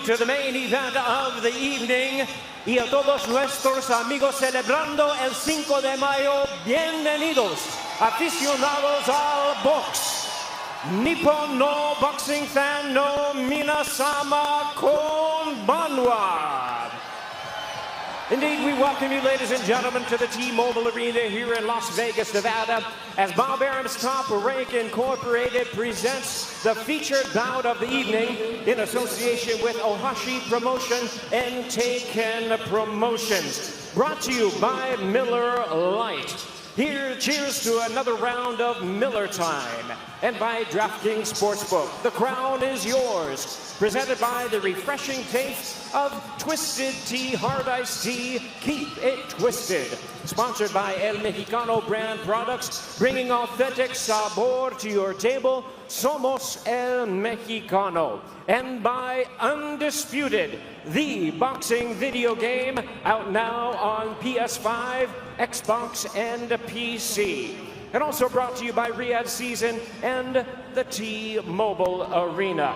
to the main event of the evening. Y a todos nuestros amigos celebrando el 5 de mayo, bienvenidos, aficionados al box. Nippon no boxing fan no minasama konbanwa. Indeed, we welcome you, ladies and gentlemen, to the T-Mobile Arena here in Las Vegas, Nevada, as Bob Arum's Top Rank Incorporated presents the featured bout of the evening in association with Ohashi Promotion and Taken Promotions. Brought to you by Miller Lite. Here, cheers to another round of Miller Time. And by DraftKings Sportsbook, the crown is yours. Presented by the refreshing taste of Twisted Tea, Hard Iced Tea, Keep It Twisted. Sponsored by El Mexicano brand products, bringing authentic sabor to your table. Somos El Mexicano. And by Undisputed, the boxing video game, out now on PS5, Xbox, and PC. And also brought to you by Riyadh Season and the T-Mobile Arena.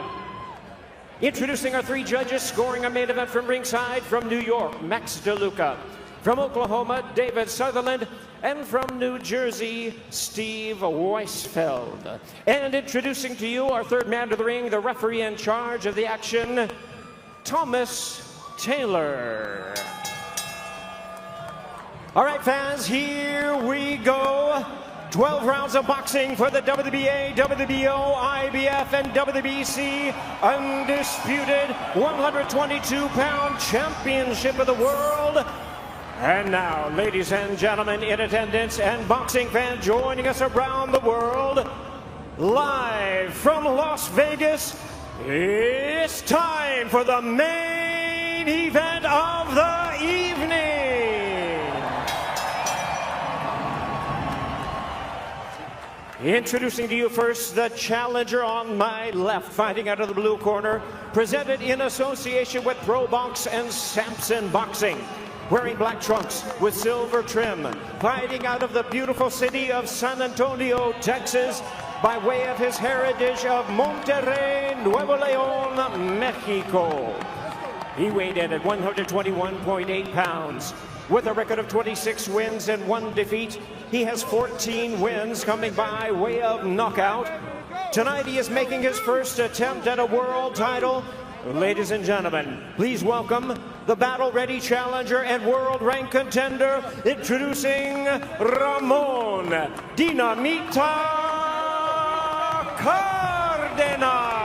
Introducing our three judges, scoring a main event from ringside, from New York, Max DeLuca. From Oklahoma, David Sutherland. And from New Jersey, Steve Weisfeld. And introducing to you our third man to the ring, the referee in charge of the action, Thomas Taylor. All right, fans, here we go. 12 rounds of boxing for the WBA, WBO, IBF, and WBC Undisputed 122-pound Championship of the World. And now, ladies and gentlemen in attendance and boxing fans joining us around the world, live from Las Vegas, it's time for the main event of the evening. Introducing to you first the challenger on my left, fighting out of the blue corner, presented in association with Pro Box and Samson Boxing. Wearing black trunks with silver trim, fighting out of the beautiful city of San Antonio, Texas, by way of his heritage of Monterrey, Nuevo León, Mexico. He weighed in at 121.8 pounds. With a record of 26 wins and 1 defeat, he has 14 wins coming by way of knockout. Tonight he is making his first attempt at a world title. Ladies and gentlemen, please welcome the battle-ready challenger and world rank contender, introducing Ramon Dinamita Cadenas.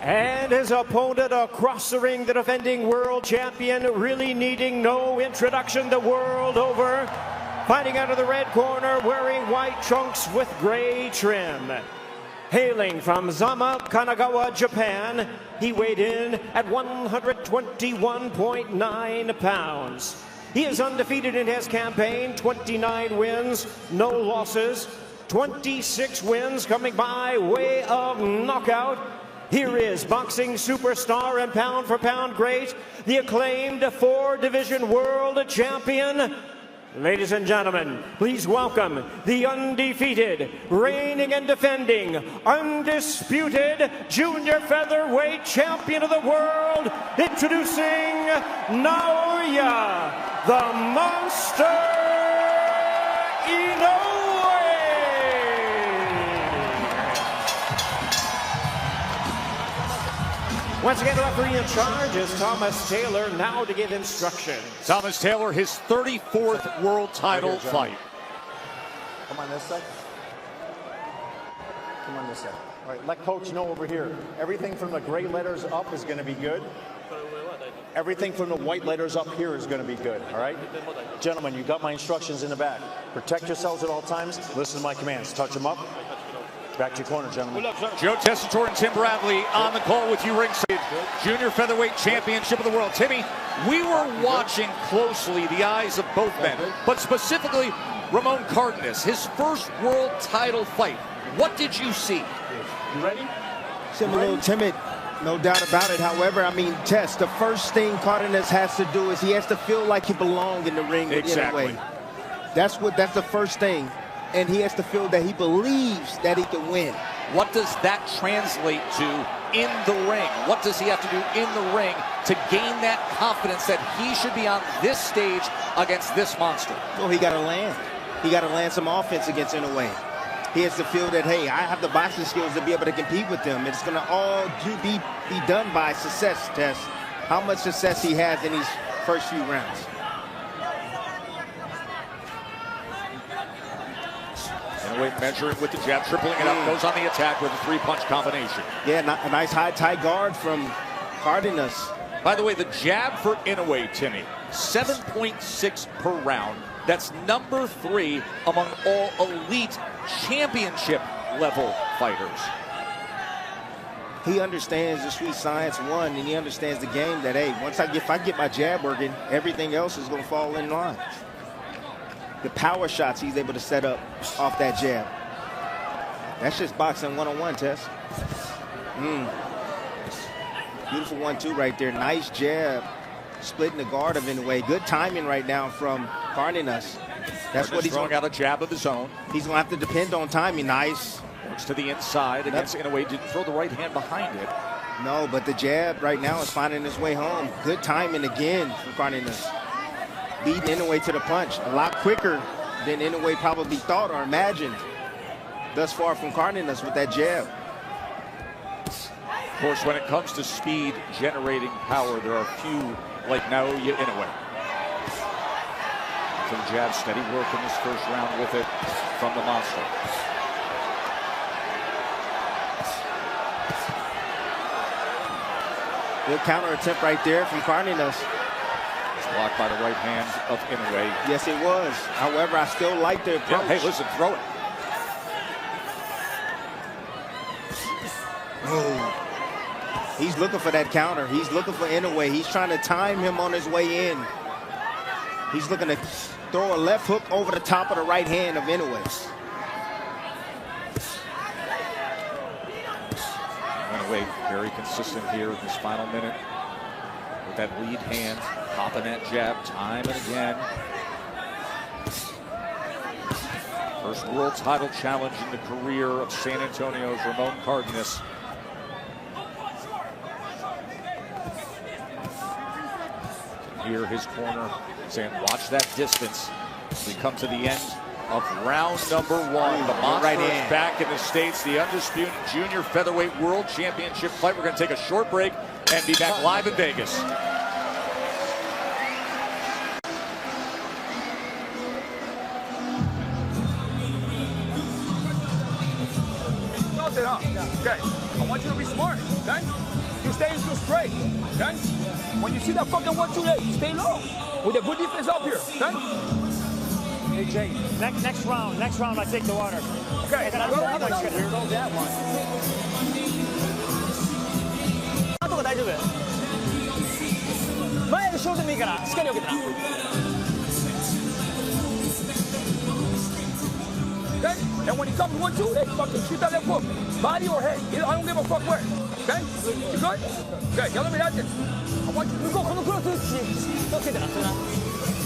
And his opponent across the ring, the defending world champion, really needing no introduction the world over. Fighting out of the red corner, wearing white trunks with gray trim. Hailing from Zama, Kanagawa, Japan, he weighed in at 121.9 pounds. He is undefeated in his campaign, 29 wins, no losses, 26 wins coming by way of knockout. Here is boxing superstar and pound-for-pound great, the acclaimed 4-division world champion. Ladies and gentlemen, please welcome the undefeated, reigning and defending, undisputed junior featherweight champion of the world, introducing Naoya, the Monster Inoue. Once again, the referee in charge is Thomas Taylor, now to give instructions. Thomas Taylor, his 34th world title fight. Come on this side. Come on this side. All right, let coach know over here. Everything from the gray letters up is going to be good. Everything from the white letters up here is going to be good, all right? Gentlemen, you got my instructions in the back. Protect yourselves at all times. Listen to my commands. Touch them up. Back to your corner, gentlemen. Joe Tessitore and Tim Bradley on the call with you ringside. Junior Featherweight Championship of the World. Timmy, we were watching closely the eyes of both men, but specifically Ramon Cadenas, his first world title fight. What did you see? You ready? Seemed a little timid, no doubt about it. However, I mean, Tess, the first thing Cadenas has to do is he has to feel like he belongs in the ring. Exactly. Anyway. That's the first thing. and he has to feel that he believes that he can win. What does that translate to in the ring? What does he have to do in the ring to gain that confidence that he should be on this stage against this monster? Well, he got to land. He got to land some offense against Inoue. He has to feel that, hey, I have the boxing skills to be able to compete with them. It's going to all be done by success test. How much success he has in these first few rounds. Inoue measuring with the jab, tripling it up, goes on the attack with a three-punch combination. Yeah, a nice high tight guard from Cadenas. By the way, the jab for Inoue, Timmy, 7.6 per round. That's number 3 among all elite championship level fighters. He understands the sweet science, one, and he understands the game that, hey, if I get my jab working, everything else is going to fall in line. The power shots he's able to set up off that jab. That's just boxing 101, Tess. Beautiful 1-2 right there. Nice jab. Splitting the guard of Inoue. Good timing right now from Cadenas. That's what he's throwing out a jab of his own. He's going to have to depend on timing. Nice. Works to the inside against Inoue. Didn't throw the right hand behind it. No, but the jab right now is finding his way home. Good timing again from Cadenas. Beating Inoue to the punch. A lot quicker than Inoue probably thought or imagined thus far from Cadenas with that jab. Of course, when it comes to speed generating power, there are few like Naoya Inoue. From jab, steady work in this first round with it from the monster. Good counter attempt right there from Cadenas. It's blocked by the right hand of Inoue. Yes, it was. However, I still like the approach. Yeah, hey, listen, throw it. Oh. He's looking for that counter. He's looking for Inoue. He's trying to time him on his way in. He's looking to throw a left hook over the top of the right hand of Inoue. Inoue very consistent here in this final minute with that lead hand, popping that jab time and again. First world title challenge in the career of San Antonio's Ramon Cadenas. Here, his corner saying, watch that distance. We come to the end of round number 1. The monster is back in the States. The undisputed junior featherweight world championship fight. We're going to take a short break and be back live in Vegas. Okay, I want you to be smart, okay? You stay too straight, okay? When you see that fucking 1-2 leg, stay low. With a good defense up here, okay? Hey, Jay, next round, I take the water. Okay, here goes that one. あとが大丈夫。前でショートでもいいからしっかり受けてな。Okay? And when he comes 1-2, hey, fucking shoot that left hook. Body or head. I don't give a fuck where. Okay? You good? Okay, y'all let me at this. I want you to go. このクロス打ち気をつけてな。ジ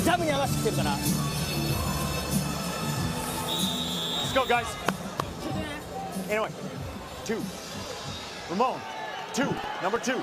ャブに合わせてきてるから。Let's go, guys. Anyway, 2. Ramon, 2. Number 2.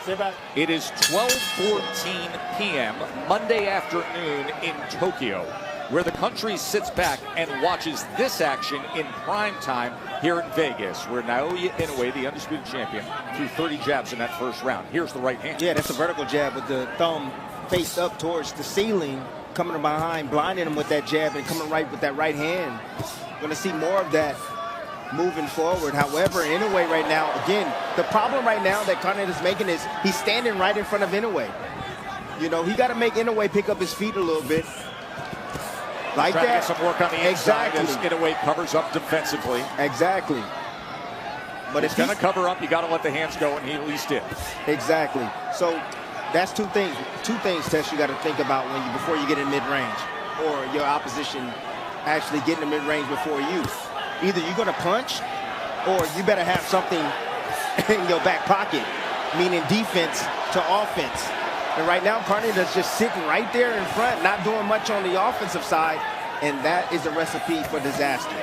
Stay back. It is 12:14 p.m. Monday afternoon in Tokyo, where the country sits back and watches this action in prime time here in Vegas, where Naoya Inoue, the undisputed champion, threw 30 jabs in that first round. Here's the right hand. Yeah, that's a vertical jab with the thumb face up towards the ceiling, coming from behind, blinding him with that jab and coming right with that right hand. Going to see more of that moving forward. However, Inoue right now, again, the problem right now that Cadenas is making is he's standing right in front of Inoue. You know, he got to make Inoue pick up his feet a little bit. Like Trying that. to get some work on the inside as Inoue covers up defensively. Exactly. But if he's going to cover up, you got to let the hands go, and he at least did. Exactly. So that's two things, Tess, you got to think about before you get in mid-range, or your opposition actually get in the mid-range before you. Either you're going to punch, or you better have something in your back pocket, meaning defense to offense. And right now, Cadenas is just sitting right there in front, not doing much on the offensive side. and that is a recipe for disaster.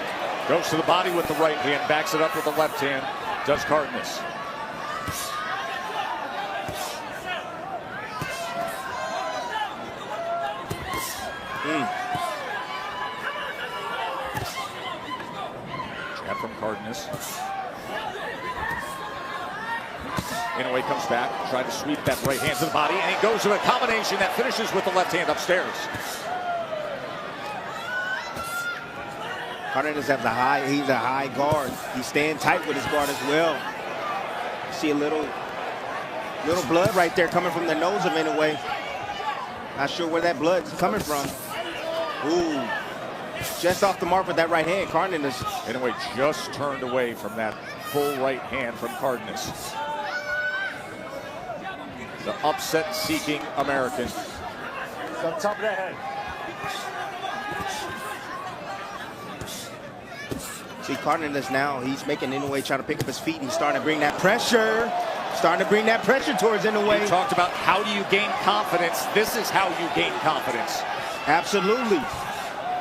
Goes to the body with the right hand, backs it up with the left hand, does Cadenas. Jab from Cadenas. Inoue comes back, trying to sweep that right hand to the body, and he goes to a combination that finishes with the left hand upstairs. Cadenas has he's a high guard. He's staying tight with his guard as well. See a little blood right there coming from the nose of Inoue. Not sure where that blood's coming from. Ooh, just off the mark with that right hand, Cadenas. Inoue just turned away from that full right hand from Cadenas. The upset-seeking American. Top of the head. See, Cadenas now, he's making Inoue try to pick up his feet. He's starting to bring that pressure. Starting to bring that pressure towards Inoue. We talked about how do you gain confidence. This is how you gain confidence. Absolutely.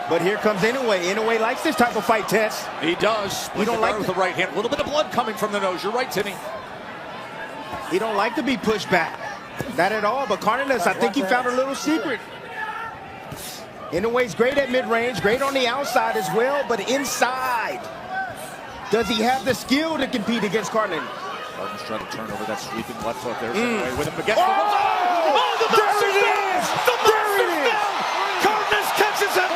But here comes Inoue. Inoue likes this type of fight, Tess. He does. He don't like with the right hand. A little bit of blood coming from the nose. You're right, Timmy. He don't like to be pushed back. Not at all. But Cadenas, I think he found a little secret. Inoue's great at mid-range, great on the outside as well, but inside, does he have the skill to compete against Cadenas? Cadenas trying to turn over that sweeping left foot. There's Inoue with him against the the monster's down! The monster's down! Cadenas catches him!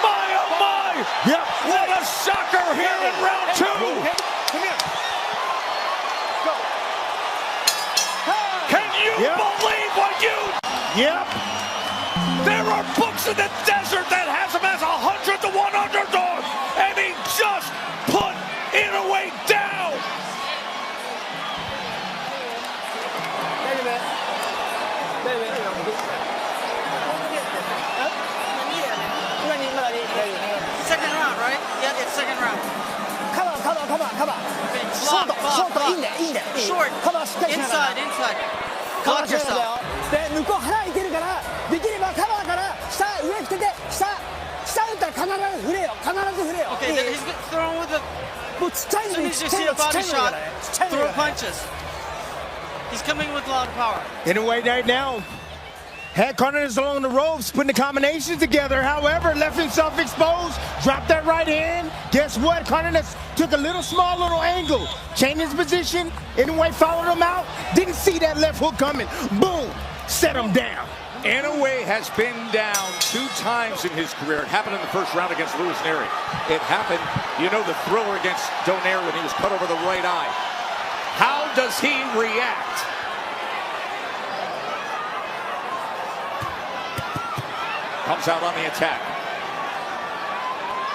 My, oh my! Yep. What a shocker here in round two! Come here. Go. Can you believe what you... Yep. There are books in the desert that has him as 100 to 1 underdog, and he just put Inoue down. Second round, right? Yeah, it's second round. Come on. Okay, short. Inside. Block yourself. で向こう腹いてるからできればカバーから下上振ってて下打ったら必ず振れよ振れよ Okay, then he's throwing with the... もうちっちゃい As の soon に as ち you っちゃい see の a ちっちゃ body いのだ shot, からちっちゃいの throw だから punches. He's coming with a lot of power. Inoue right now had Cadenas along the ropes, putting the combinations together. However, left himself exposed, dropped that right hand. Guess what? Cadenas took a small angle, changed his position. Inoue followed him out, didn't see that left hook coming. Boom, set him down. Inoue has been down 2 times in his career. It happened in the first round against Louis Neri. It happened, the thriller against Donaire when he was cut over the right eye. How does he react? Comes out on the attack.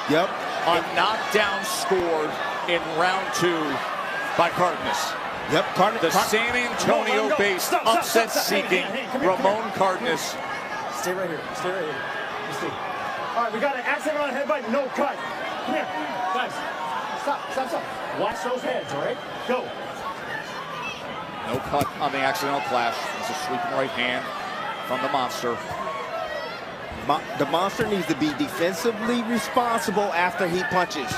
Yep. A knockdown scored in round 2 by Cadenas. Yep, The San Antonio-based upset-seeking Ramon Cadenas. Stay right here. You see. All right, we got an accident on headbutt, no cut. Come here, guys. Stop. Watch those heads, all right? Go. No cut on the accidental clash. It's a sweeping right hand from the monster. The monster needs to be defensively responsible after he punches.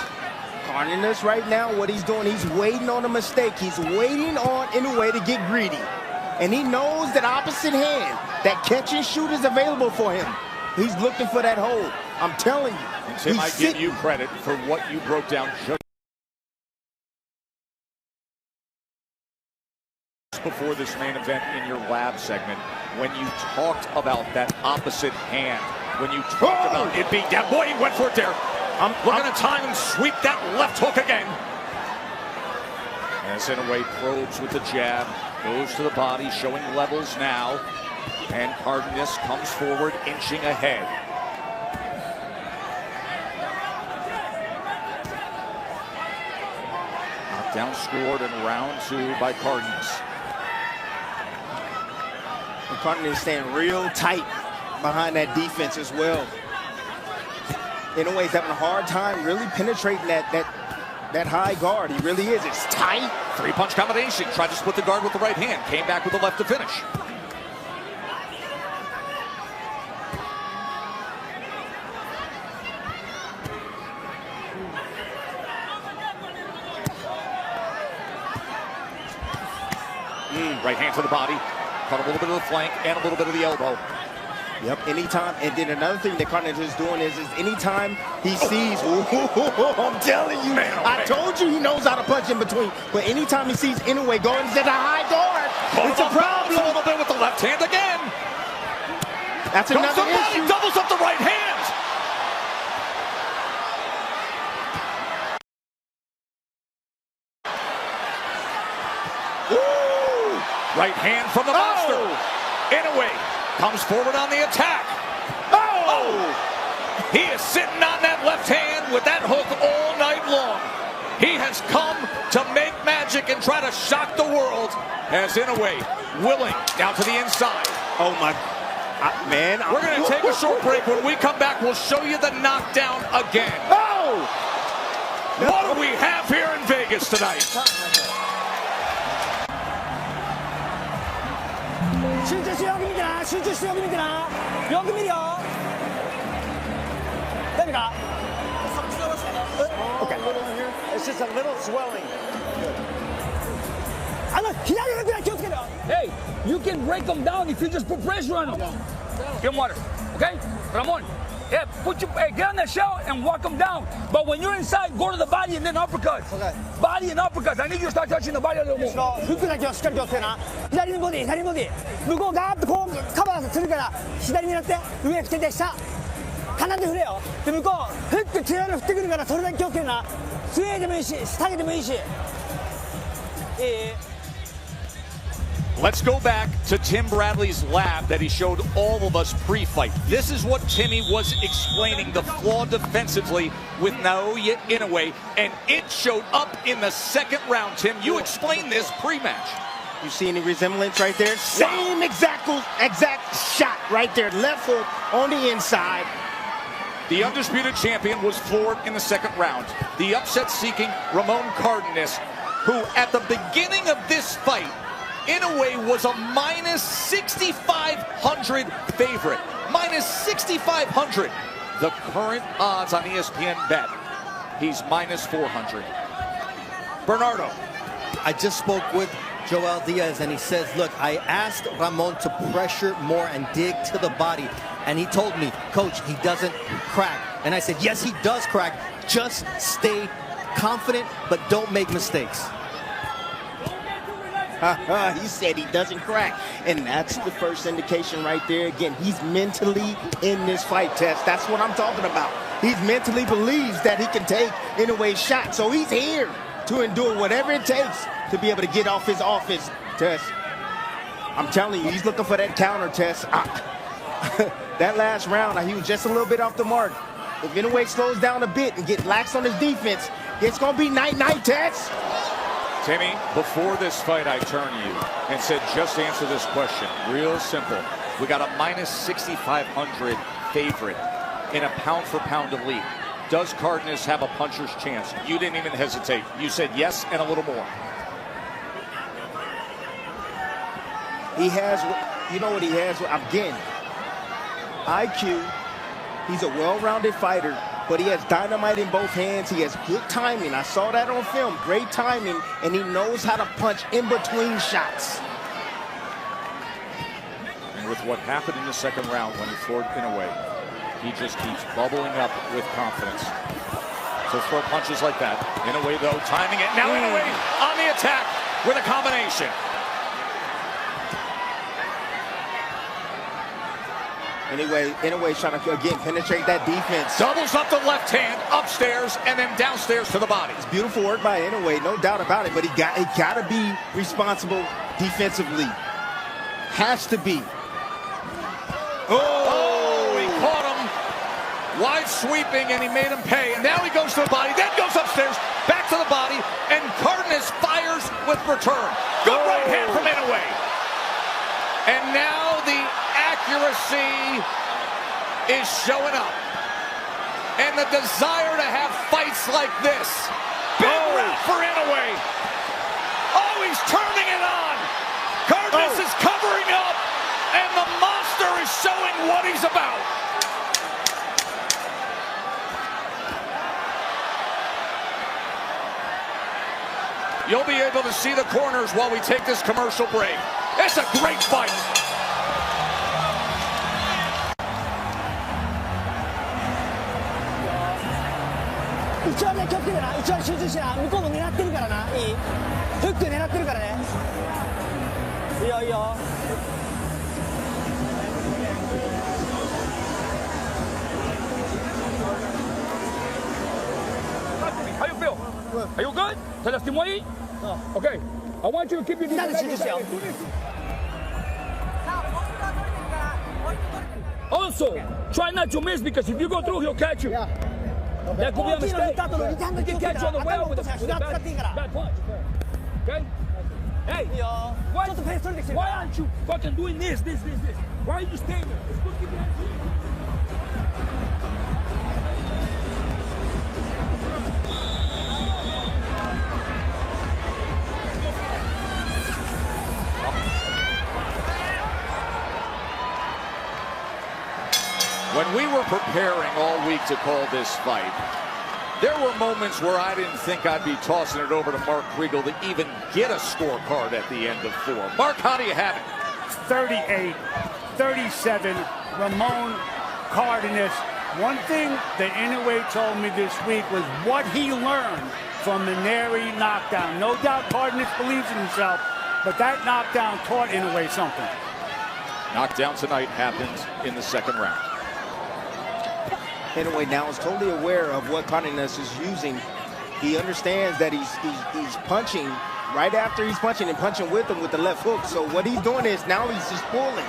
Cadenas right now, what he's doing, he's waiting on a mistake. He's waiting on Inoue to get greedy. And he knows that opposite hand, that catch and shoot is available for him. He's looking for that hold. I'm telling you. And Tim, I give you credit for what you broke down just before this main event in your lab segment, when you talked about that opposite hand, when you talked about it being down. Boy, he went for it there. We're going to time and sweep that left hook again. As Inoue probes with the jab, goes to the body, showing levels now. And Cadenas comes forward, inching ahead. Knockdown scored in round 2 by Cadenas. And Cadenas staying real tight behind that defense as well. Inoue's having a hard time really penetrating that high guard. He really is. It's tight. 3-punch combination. Tried to split the guard with the right hand. Came back with the left to finish. Right hand to the body, caught a little bit of the flank and a little bit of the elbow. Yep, anytime. And then another thing that Cadenas is doing is anytime he sees, I'm telling you, man, I told you he knows how to punch in between. But anytime he sees Inoue going to the high guard, it's a problem. A little bit with the left hand again. That's Goes another the body, issue. doubles up the right hand. Ooh. Right hand from the monster. Inoue comes forward on the attack. Oh! He is sitting on that left hand with that hook all night long. He has come to make magic and try to shock the world as Inoue willing down to the inside. Oh my, man. We're going to take a short break. When we come back, we'll show you the knockdown again. Oh! What do we have here in Vegas tonight? Okay. It's just a little swelling. Hey, you can break them down if you just put pressure on them. Get water, okay? Ramon, yeah, get on that shell and walk them down. But when you're inside, go to the body and then uppercuts. Okay. Body and uppercuts. I need you to start touching the body a little more. フックだけはしっかり気をつけな。左のボディ、左のボディ。向こうガーッとこうカバーするから左狙って上振ってて下。鼻で振れよ。で向こうフック強いの振ってくるからそれだけ気をつけるな。スウェーでもいいし、下げでもいいし。Let's go back to Tim Bradley's lab that he showed all of us pre-fight. This is what Timmy was explaining, the flaw defensively with Naoya Inoue, and it showed up in the second round. Tim, you explained this pre-match. You see any resemblance right there? Same exact shot right there. Left hook on the inside. The undisputed champion was floored in the second round. The upset-seeking Ramon Cadenas, who at the beginning of this fight, Inoue was a minus 6,500 favorite. Minus 6,500. The current odds on ESPN bet, he's minus 400. Bernardo. I just spoke with Joel Diaz and he says, look, I asked Ramon to pressure more and dig to the body. And he told me, coach, he doesn't crack. And I said, yes, he does crack. Just stay confident, but don't make mistakes. He said he doesn't crack. And that's the first indication right there. Again, he's mentally in this fight, Tess. That's what I'm talking about. He mentally believes that he can take Inoue's shot. So he's here to endure whatever it takes to be able to get off his offense, Tess. I'm telling you, he's looking for that counter, Tess. That last round, he was just a little bit off the mark. If Inoue slows down a bit and get lax on his defense, it's going to be night-night, Tess. Timmy, before this fight, I turned to you and said, just answer this question. Real simple. We got a minus 6,500 favorite in a pound-for-pound elite. Does Cadenas have a puncher's chance? You didn't even hesitate. You said yes and a little more. He has, you know what he has? Again, IQ. He's a well-rounded fighter, but he has dynamite in both hands. He has good timing. I saw that on film. Great timing, and he knows how to punch in between shots. And with what happened in the second round when he floored Inoue, he just keeps bubbling up with confidence. So throw punches like that. Inoue, though, timing it. Now Inoue on the attack with a combination. Anyway, Inoue's trying to, again, penetrate that defense. Doubles up the left hand, upstairs, and then downstairs to the body. It's beautiful work by Inoue, no doubt about it, but he got to be responsible defensively. Has to be. Oh, he caught him. Wide sweeping, and he made him pay. And now he goes to the body, then goes upstairs, back to the body, and Cadenas fires with return. Good right hand from Inoue. And now the accuracy is showing up. And the desire to have fights like this. Big round for Inoue. Oh, he's turning it on. Cadenas is covering up. And the monster is showing what he's about. You'll be able to see the corners while we take this commercial break. It's a great fight. How you feel? Are you good? ¿Te lastimó ahí? Okay. I want you to keep your knees. Also, try not to miss because if you go through, he'll catch you. That could be a mistake. He can catch you on the well with a bad punch. Okay? Hey, why aren't you fucking doing this? Why are you staying there? It's good to keep your hands free. When we were preparing all week to call this fight, there were moments where I didn't think I'd be tossing it over to Mark Kriegel to even get a scorecard at the end of 4. Mark, how do you have it? 38-37, Ramon Cadenas. One thing that Inoue told me this week was what he learned from the Neri knockdown. No doubt Cadenas believes in himself, but that knockdown taught Inoue something. Knockdown tonight happens in the second round. Inoue now is totally aware of what Cadenas is using. He understands that he's punching right after he's punching and punching with him with the left hook. So what he's doing is now he's just pulling.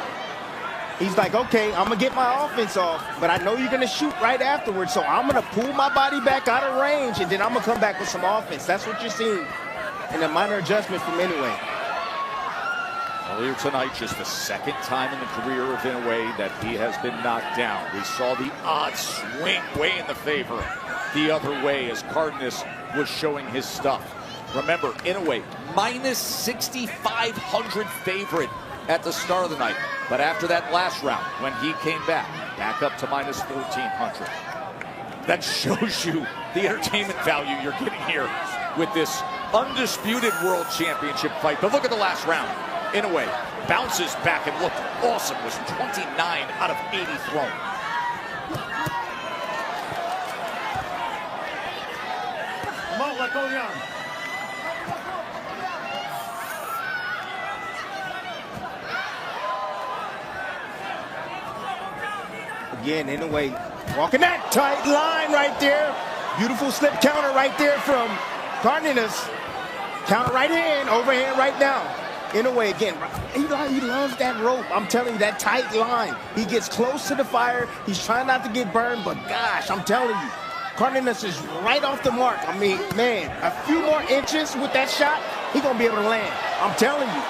He's like, okay, I'm going to get my offense off, but I know you're going to shoot right afterwards, so I'm going to pull my body back out of range, and then I'm going to come back with some offense. That's what you're seeing in a minor adjustment from Inoue. Earlier tonight, just the second time in the career of Inoue that he has been knocked down. We saw the odds swing way in the favor the other way as Cadenas was showing his stuff. Remember, Inoue, minus 6,500 favorite at the start of the night. But after that last round, when he came back up to minus 1,400. That shows you the entertainment value you're getting here with this undisputed world championship fight. But look at the last round. Inoue bounces back and looked awesome. Was 29 out of 80 thrown. Again, Inoue walking that tight line right there. Beautiful slip counter right there from Cadenas. Counter right hand, overhand right now. Inoue again, he loves that rope. I'm telling you, that tight line. He gets close to the fire. He's trying not to get burned, but gosh, I'm telling you, Cadenas is right off the mark. I mean, man, a few more inches with that shot, he's going to be able to land. I'm telling you.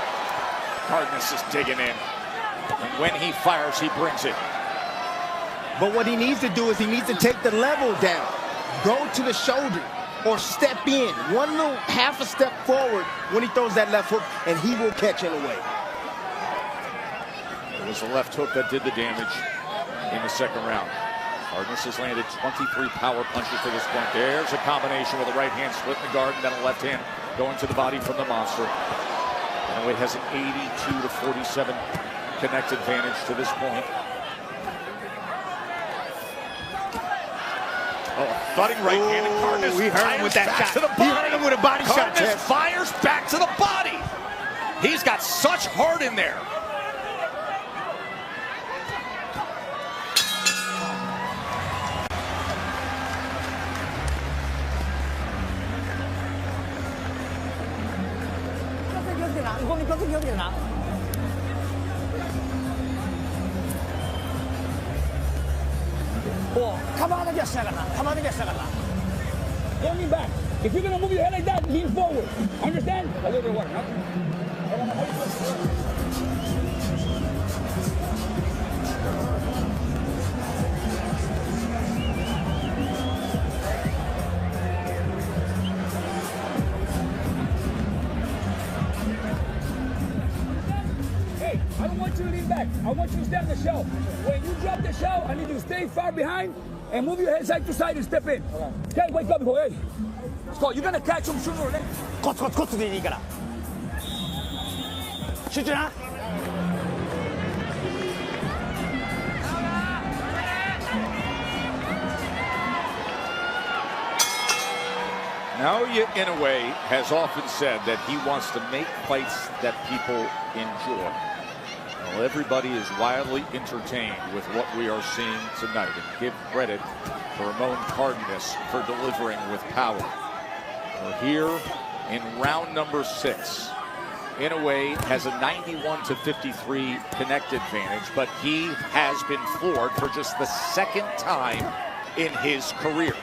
Cadenas is digging in. And when he fires, he brings it. But what he needs to do is he needs to take the level down. Go to the shoulder. Or step in, one little half a step forward when he throws that left hook, and he will catch Inoue. It was the left hook that did the damage in the second round. Cadenas has landed 23 power punches to this point. There's a combination with a right hand split in the guard and then a left hand going to the body from the monster. Inoue has an 82 to 47 connect advantage to this point. Oh, thudding right hand, and Cadenas he heard him with that shot. To the body. He heard him with a body shot. Cadenas fires back to the body. He's got such heart in there. Don't lean back. If you're gonna move your head like that, lean forward. Understand? A little bit of water, huh? Hey, I don't want you to lean back. I want you to stand on the shell. When you drop the shell, I need you to stay far behind and move your head side to side and step in. Okay, wake up, boy. Hey. So you're gonna catch him sooner or later. コツコツコツでいいから。集中な。Naoya Inoue has often said that he wants to make fights that people enjoy. Well, everybody is wildly entertained with what we are seeing tonight, and give credit to Ramon Cadenas for delivering with power. We're here in round number 6. Inoue has a 91-53 connect advantage, but he has been floored for just the second time in his career.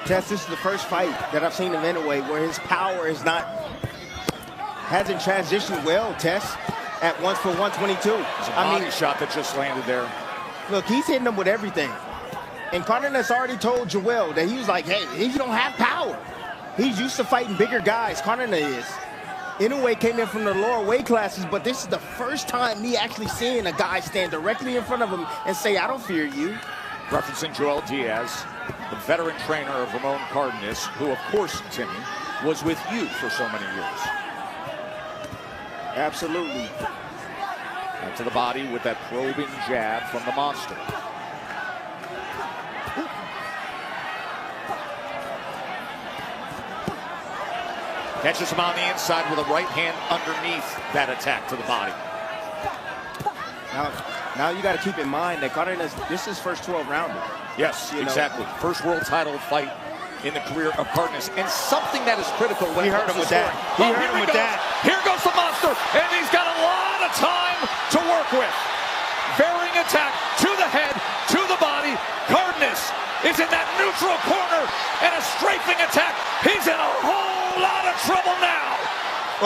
Tess, this is the first fight that I've seen of Inoue where his power hasn't transitioned well, Tess, at once for 122. It's a body shot that just landed there. Look, he's hitting them with everything. And Cadenas already told Joel that he was like, hey, he don't have power. He's used to fighting bigger guys, Cadenas is. Inoue came in from the lower weight classes, but this is the first time me actually seeing a guy stand directly in front of him and say, I don't fear you. Referencing Joel Diaz, the veteran trainer of Ramon Cadenas, who, of course, Timmy, was with you for so many years. Absolutely. Back to the body with that probing jab from the monster. Catches him on the inside with a right hand underneath that attack to the body. Now you got to keep in mind that Cadenas, this is his first 12-rounder. Yes, exactly. First world title fight in the career of Cadenas, and something that is critical when he hurt him with that. He hurt him with that. Here goes the monster, and he's got a lot of time to work with. Varying attack to the head, to the body. Cadenas is in that neutral corner, and a strafing attack. He's in a whole lot of trouble now.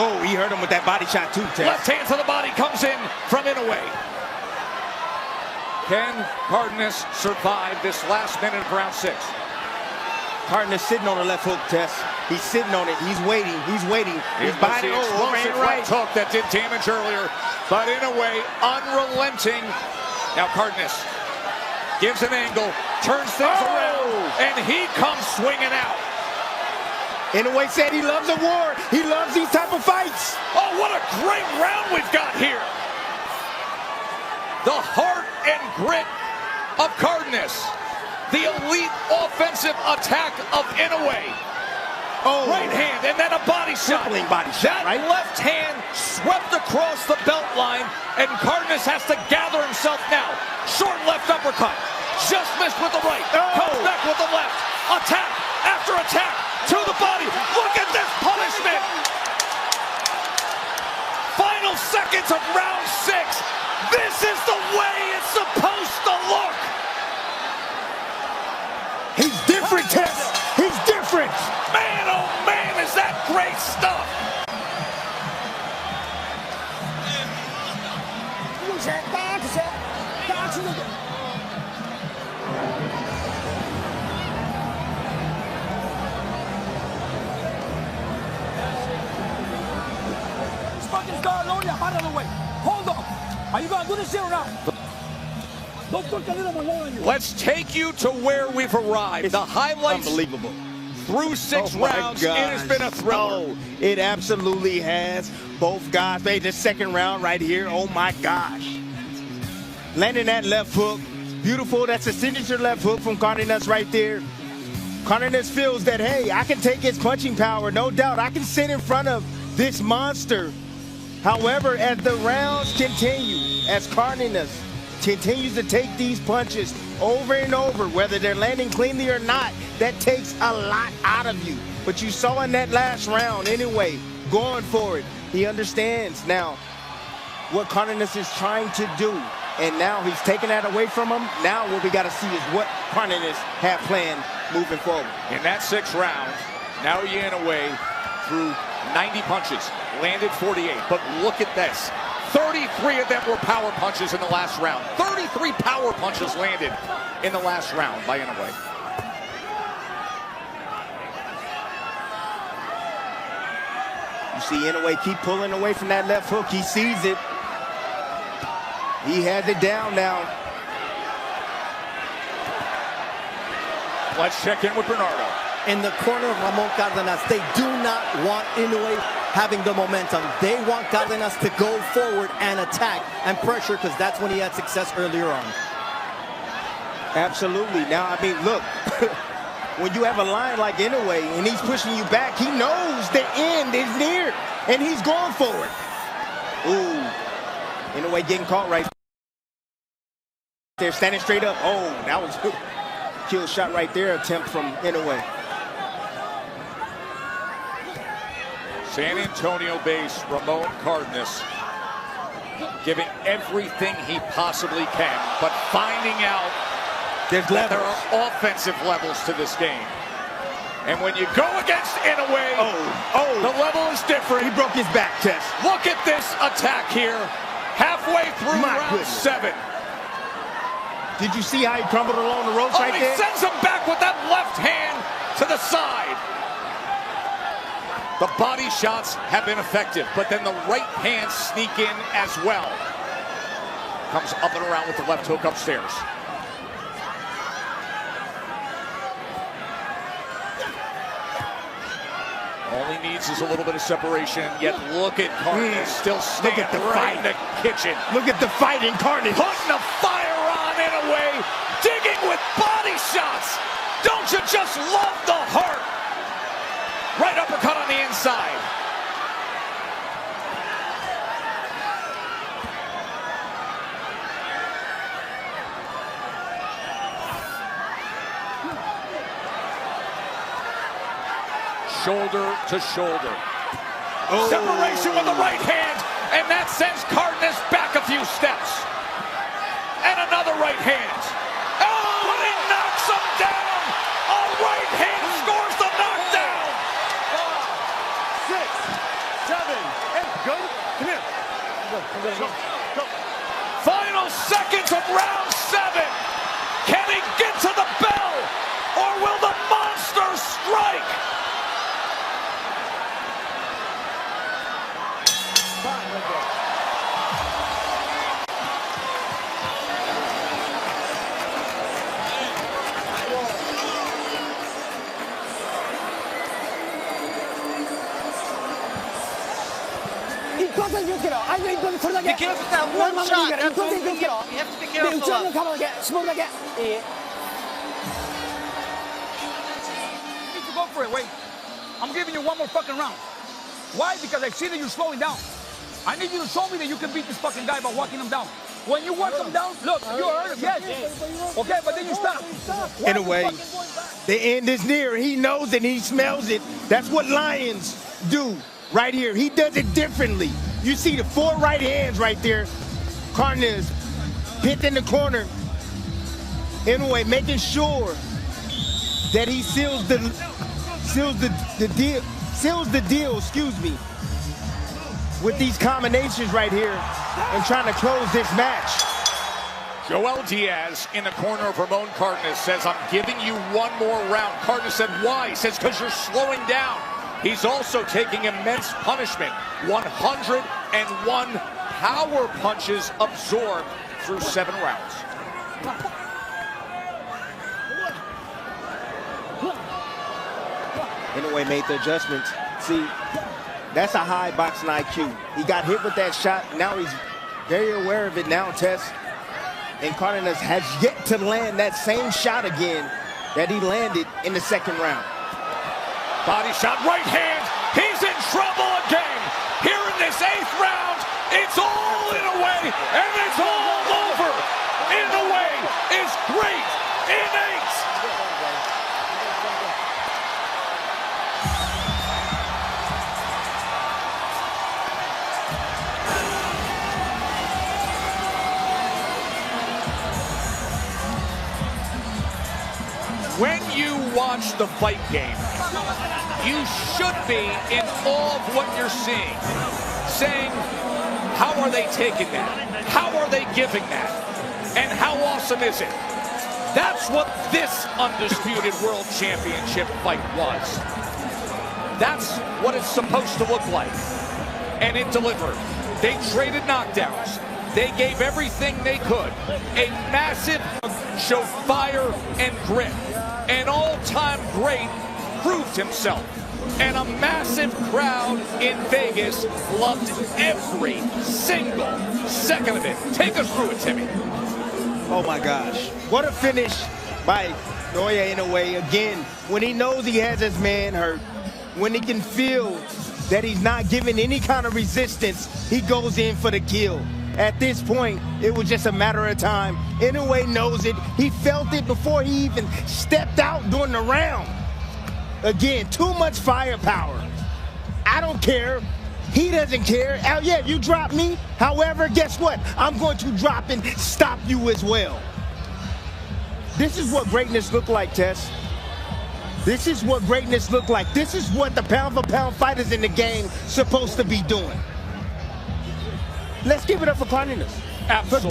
Oh, he hurt him with that body shot too, Ted. Left hand to the body comes in from Inoue. Can Cadenas survive this last minute of round 6? Cadenas sitting on the left hook, Tess. He's sitting on it. He's waiting. He's waiting. He's biting over and right hook that did damage earlier, but Inoue unrelenting. Now Cadenas gives an angle, turns things around, and he comes swinging out. Inoue said he loves a war. He loves these type of fights. Oh, what a great round we've got here. The heart and grit of Cadenas. The elite offensive attack of Inoue. Oh, right hand and then a body shot. Body shot, that left hand swept across the belt line, and Cadenas has to gather himself now. Short left uppercut. Just missed with the right. Comes back with the left. Attack after attack to the body. Look at this punishment. Final seconds of round 6. This is the way it's supposed to look. He's different, Tess. He's different. Man, oh man, is that great stuff. Fucking guard, Naoya, out of the way. Hold on. Are you gonna do this shit or not? Don't put a little more low on you. Let's take you to where we've arrived. The highlights. Unbelievable. Through 6 rounds, it has been a thriller. Oh, it absolutely has. Both guys made the second round right here. Oh my gosh. Landing that left hook. Beautiful. That's a signature left hook from Cadenas right there. Cadenas feels that, hey, I can take his punching power. No doubt. I can sit in front of this monster. However, as the rounds continue, as Cadenas continues to take these punches over and over, whether they're landing cleanly or not, that takes a lot out of you. But you saw in that last round anyway, going for it. He understands now what Cadenas is trying to do. And now he's taking that away from him. Now what we got to see is what Cadenas have planned moving forward. In that 6th round, Naoya Inoue threw 90 punches, landed 48. But look at this. 33 of them were power punches in the last round. 33 power punches landed in the last round by Inoue. You see Inoue keep pulling away from that left hook. He sees it. He has it down now. Let's check in with Bernardo. In the corner of Ramon Cadenas, they do not want Inoue having the momentum. They want Cadenas to go forward and attack and pressure, because that's when he had success earlier on. Absolutely. Now, I mean, look, when you have a line like Inoue and he's pushing you back, he knows the end is near, and he's going for it. Ooh, Inoue getting caught right there, standing straight up. Oh, that was a kill shot right there, attempt from Inoue. San Antonio-based Ramon Cadenas giving everything he possibly can, but finding out that there are offensive levels to this game. And when you go against Inoue, the level is different. He broke his back, Tess. Look at this attack here, halfway through round 7. Did you see how he crumbled along the ropes right there? He sends him back with that left hand to the side. The body shots have been effective, but then the right hands sneak in as well. Comes up and around with the left hook upstairs. All he needs is a little bit of separation, yet look at Cadenas still standing right in the kitchen. Look at the fighting Cadenas. Putting the fire on Inoue, digging with body shots. Don't you just love the heart? Right uppercut on the inside. Shoulder to shoulder. Separation with the right hand, and that sends Cadenas back a few steps. And another right hand. Oh, and he knocks him down. A right hand scores the knockdown. 5, 6, 7, and go. Come here. Go. Final seconds of round 7. Can he get to the bell, or will the monster strike? Be careful with that one shot. That's all you have to be careful of. You need to go for it. Wait. I'm giving you one more fucking round. Why? Because I see that you're slowing down. I need you to show me that you can beat this fucking guy by walking him down. When you walk him down, look, you hurt him, yes. Okay, but then you stop. In a way, the end is near. He knows it. He smells it. That's what lions do right here. He does it differently. You see the 4 right hands right there. Cadenas pinned in the corner. Inoue making sure that he seals the deal, excuse me, with these combinations right here and trying to close this match. Joel Diaz in the corner of Ramon Cadenas says, I'm giving you one more round. Cadenas said, why? He says, because you're slowing down. He's also taking immense punishment. 101 power punches absorbed through 7 rounds. Inoue made the adjustments. See, that's a high boxing IQ. He got hit with that shot. Now he's very aware of it now, Tess. And Cadenas has yet to land that same shot again that he landed in the 2nd round. Body shot, right hand. He's in trouble again. Here in this 8th round, it's all Inoue, and it's all over. Inoue is great in 8. When you watch the fight game, you should be in awe of what you're seeing. Saying, how are they taking that? How are they giving that? And how awesome is it? That's what this Undisputed World Championship fight was. That's what it's supposed to look like. And it delivered. They traded knockdowns. They gave everything they could. A massive show fire and grit. an all-time great, proved himself. And a massive crowd in Vegas loved every single second of it. Take us through it, Timmy. Oh my gosh. What a finish by Naoya Inoue. Again, when he knows he has his man hurt, when he can feel that he's not giving any kind of resistance, he goes in for the kill. At this point, it was just a matter of time. Inoue knows it. He felt it before he even stepped out during the round. Again, too much firepower. I don't care. He doesn't care. Oh, yeah, you drop me. However, guess what? I'm going to drop and stop you as well. This is what greatness look like, Tess. This is what greatness look like. This is what the pound-for-pound fighters in the game supposed to be doing. Let's give it up for Cadenas. Absolutely.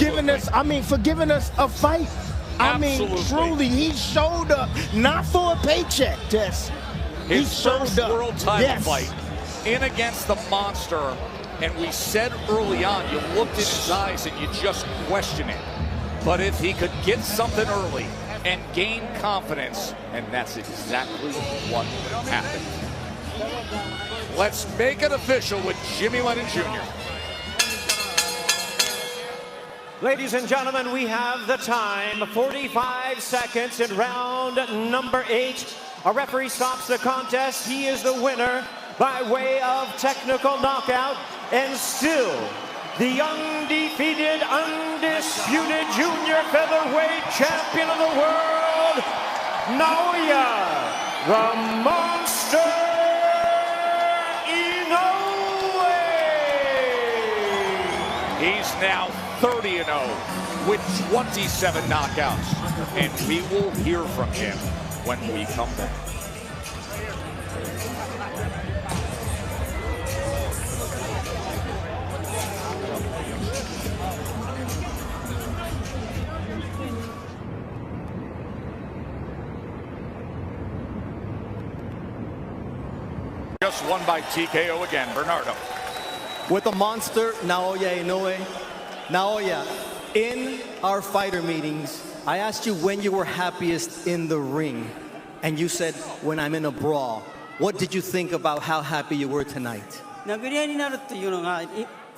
For giving us a fight. I mean, truly, he showed up, not for a paycheck, Tess. His first world title fight in against the monster. And we said early on, you looked in his eyes and you just question it. But if he could get something early and gain confidence, and that's exactly what happened. Let's make it official with Jimmy Lennon Jr. Ladies and gentlemen, we have the time, 45 seconds in round number 8. Our referee stops the contest. He is the winner by way of technical knockout, and still the undefeated, undisputed junior featherweight champion of the world, Naoya the Monster Inoue. He's now 30-0 with 27 knockouts, and we will hear from him when we come back. Just won by TKO again, Bernardo. With the monster, Naoya Inoue. Naoya, in our fighter meetings, I asked you when you were happiest in the ring, and you said, when I'm in a brawl. What did you think about how happy you were tonight? 殴り合いになるっていうのがフ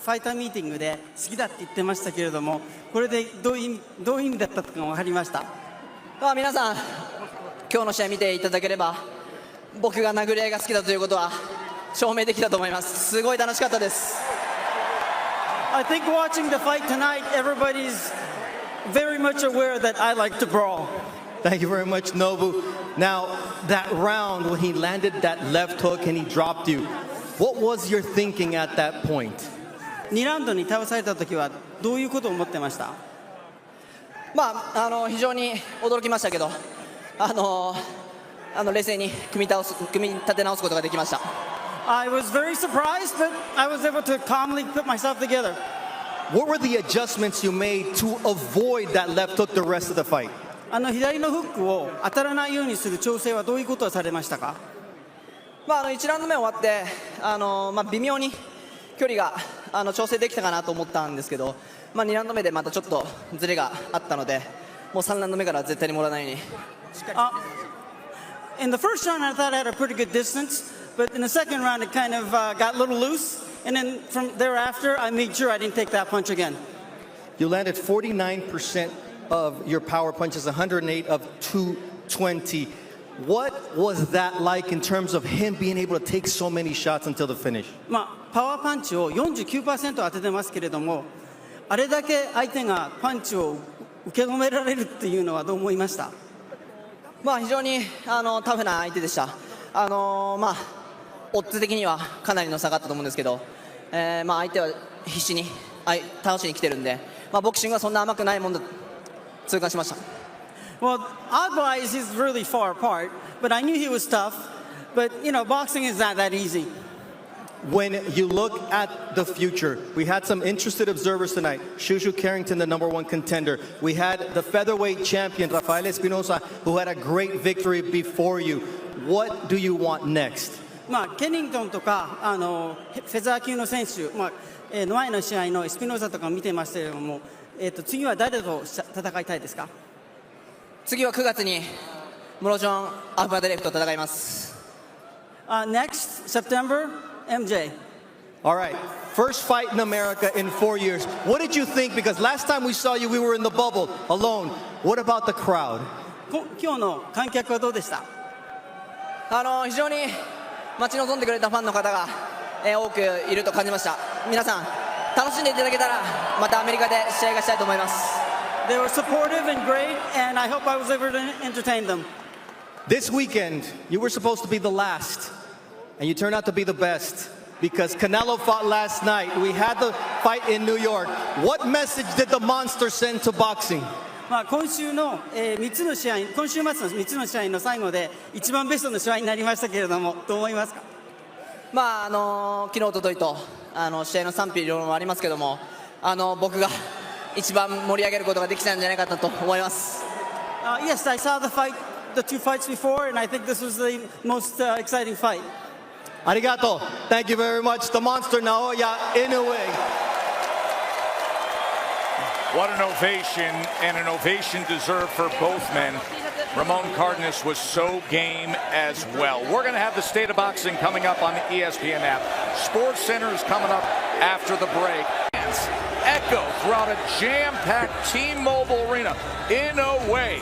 ァイターミーティングで好きだって言ってましたけれども、これでどういう意味だったかが分かりました。皆さん、今日の試合見ていただければ、僕が殴り合いが好きだということは証明できたと思います。すごい楽しかったです。I think watching the fight tonight, everybody's very much aware that I like to brawl. Thank you very much, Nobu. Now, that round when he landed that left hook and he dropped you, what was your thinking at that point? 2ラウンドに倒された時はどういうことを思ってました？非常に驚きましたけど、冷静に組み立て直すことができました。I was very surprised, but I was able to calmly put myself together. What were the adjustments you made to avoid that left hook the rest of the fight? 左のフックを当たらないようにする調整はどういうことをされましたか？1ラウンド目終わって、微妙に距離が調整できたかなと思ったんですけど、2ラウンド目でまたちょっとズレがあったので、もう3ラウンド目から絶対にもらわないようにしっかり。In the first round, I thought I had a pretty good distance, but in the second round, it kind of got a little loose. And then from thereafter, I made sure I didn't take that punch again. You landed 49% of your power punches, 108 of 220. What was that like in terms of him being able to take so many shots until the finish? パワーパンチを 49% 当ててますけれども、あれだけ相手がパンチを受け止められるっていうのはどう思いました？非常にタフな相手でした。オッズ的にはかなりの差があったと思うんですけど、相手は必死に倒しに来てるんで、ボクシングはそんな甘くないもんだと痛感しました。Well, odd-wise, he's really far apart, but I knew he was tough. But, you know, boxing is not that easy. When you look at the future, we had some interested observers tonight. Shushu Carrington, the #1 contender. We had the featherweight champion, Rafael Espinosa, who had a great victory before you. What do you want next? ケニントンとかフェザー級の選手、前の試合のエスピノーザとか見てましたけれども、次は誰と戦いたいですか？次は9月にもちろんアフマデレフと戦います。Next September, MJ. All right, first fight in America in 4 years. What did you think? Because last time we saw you, we were in the bubble alone. What about the crowd? 今日の観客はどうでした？非常に待ち望んでくれたファンの方が、多くいると感じました。皆さん楽しんでいただけたらまたアメリカで試合がしたいと思います。They were supportive and great, and I hope I was able to entertain them. This weekend, you were supposed to be the last, and you turned out to be the best. Because Canelo fought last night. We had the fight in New York. What message did the monster send to boxing? 今週末の3つの試合の最後で一番ベストの試合になりましたけれども、どう思いますか？昨日おとといと試合の賛否両論はありますけども、僕が一番盛り上げることができたんじゃないかなと思います。Yes, I saw the two fights before, and I think this was the most exciting fight. Arigato. Thank you very much. The monster Naoya Inoue. What an ovation, and an ovation deserved for both men. Ramon Cadenas was so game as well. We're going to have the State of Boxing coming up on the ESPN app. Sports Center is coming up after the break. Echo throughout a jam-packed T-Mobile Arena. Inoue.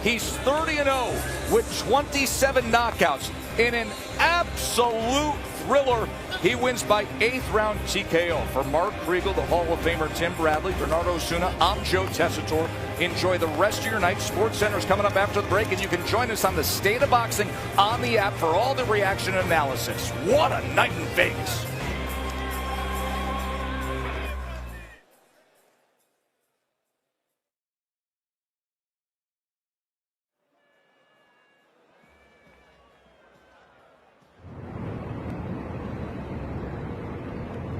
He's 30-0 with 27 knockouts. In an absolute thriller, he wins by 8th round TKO. For Mark Kriegel, the Hall of Famer Tim Bradley, Bernardo Osuna, I'm Joe Tessitore. Enjoy the rest of your night. Sports Center is coming up after the break, and you can join us on the State of Boxing on the app for all the reaction and analysis. What a night in Vegas.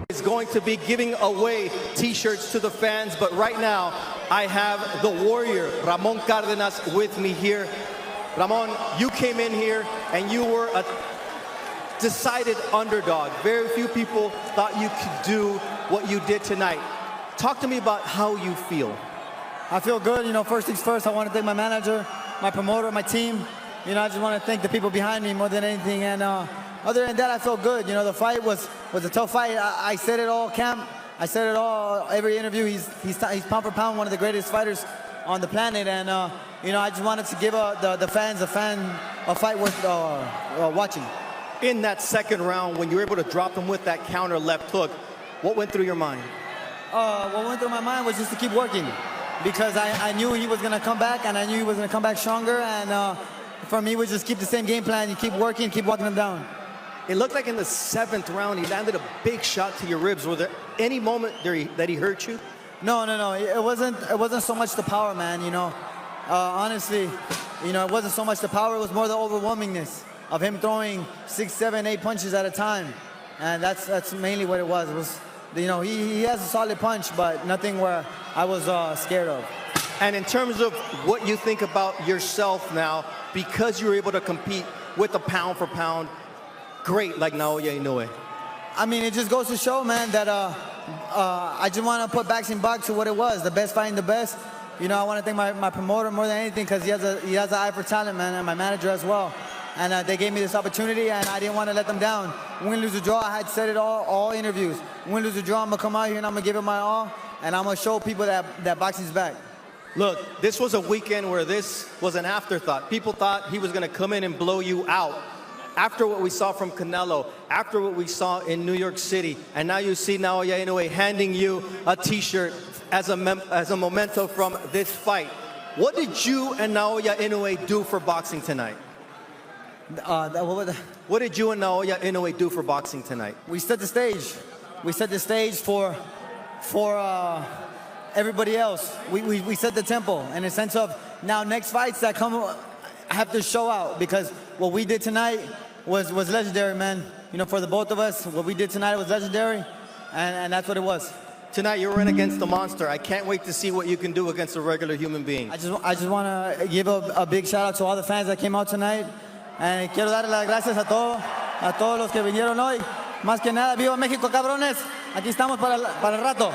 Is going to be giving away t-shirts to the fans, but right now I have the warrior Ramon Cadenas with me here. Ramon, you came in here and you were a decided underdog. Very few people thought you could do what you did tonight. Talk to me about how you feel. I feel good. First things first, I want to thank my manager, my promoter, my team. I just want to thank the people behind me more than anything. And other than that, I feel good. The fight was a tough fight. I said it all camp. I said it all every interview. He's pound for pound one of the greatest fighters on the planet. And I just wanted to give the fans a fight worth watching. In that second round, when you were able to drop him with that counter left hook, what went through your mind? What went through my mind was just to keep working, because I knew he was going to come back, and I knew he was going to come back stronger. And for me, it was just keep the same game plan. You keep working, keep walking him down. It looked like in the 7th round, he landed a big shot to your ribs. Was there any moment that he hurt you? No. It wasn't so much the power, man. Honestly, it wasn't so much the power. It was more the overwhelmingness of him throwing 6, 7, 8 punches at a time, and that's mainly what it was. It was, he has a solid punch, but nothing where I was scared of. And in terms of what you think about yourself now, because you were able to compete with a pound for pound great like Naoya Inoue. I mean, it just goes to show, man, that I just want to put boxing back to what it was, the best fighting the best. I want to thank my promoter more than anything, because he has an eye for talent, man, and my manager as well. And they gave me this opportunity, and I didn't want to let them down. Win, lose, or draw, I had said it all interviews. Win, lose, or draw, I'm going to come out here and I'm going to give it my all, and I'm going to show people that boxing's back. Look, this was a weekend where this was an afterthought. People thought he was going to come in and blow you out. After what we saw from Canelo, after what we saw in New York City, and now you see Naoya Inoue handing you a T-shirt as a memento from this fight. What did you and Naoya Inoue do for boxing tonight? What did you and Naoya Inoue do for boxing tonight? We set the stage. We set the stage for everybody else. We set the tempo in the sense of now next fights that come have to show out, because what we did tonight was legendary, man. For the both of us, what we did tonight was legendary, and that's what it was. Tonight you were in against the monster. I can't wait to see what you can do against a regular human being. I just want to give a big shout out to all the fans that came out tonight, and quiero darle las gracias a todos los que vinieron hoy. Más que nada, viva México, cabrones. Aquí estamos para el rato.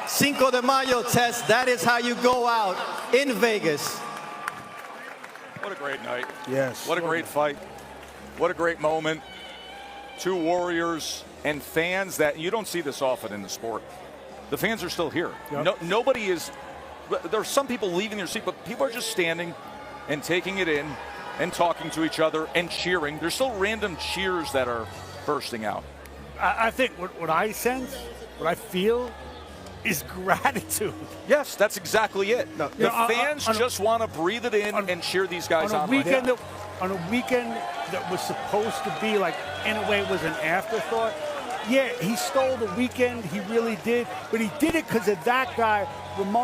5 de Mayo, Tess. That is how you go out in Vegas. What a great night. Yes. What a great fight. What a great moment. Two warriors and fans that you don't see this often in the sport. The fans are still here. Yep. Nobody is. There are some people leaving their seat, but people are just standing and taking it in and talking to each other and cheering. There's still random cheers that are bursting out. I think what I sense, what I feel, is gratitude. Yes, that's exactly it. No, the fans just want to breathe it in and cheer these guys on. On a weekend that was supposed to be like, in a way, was an afterthought. Yeah, he stole the weekend. He really did. But he did it because of that guy, Ramon.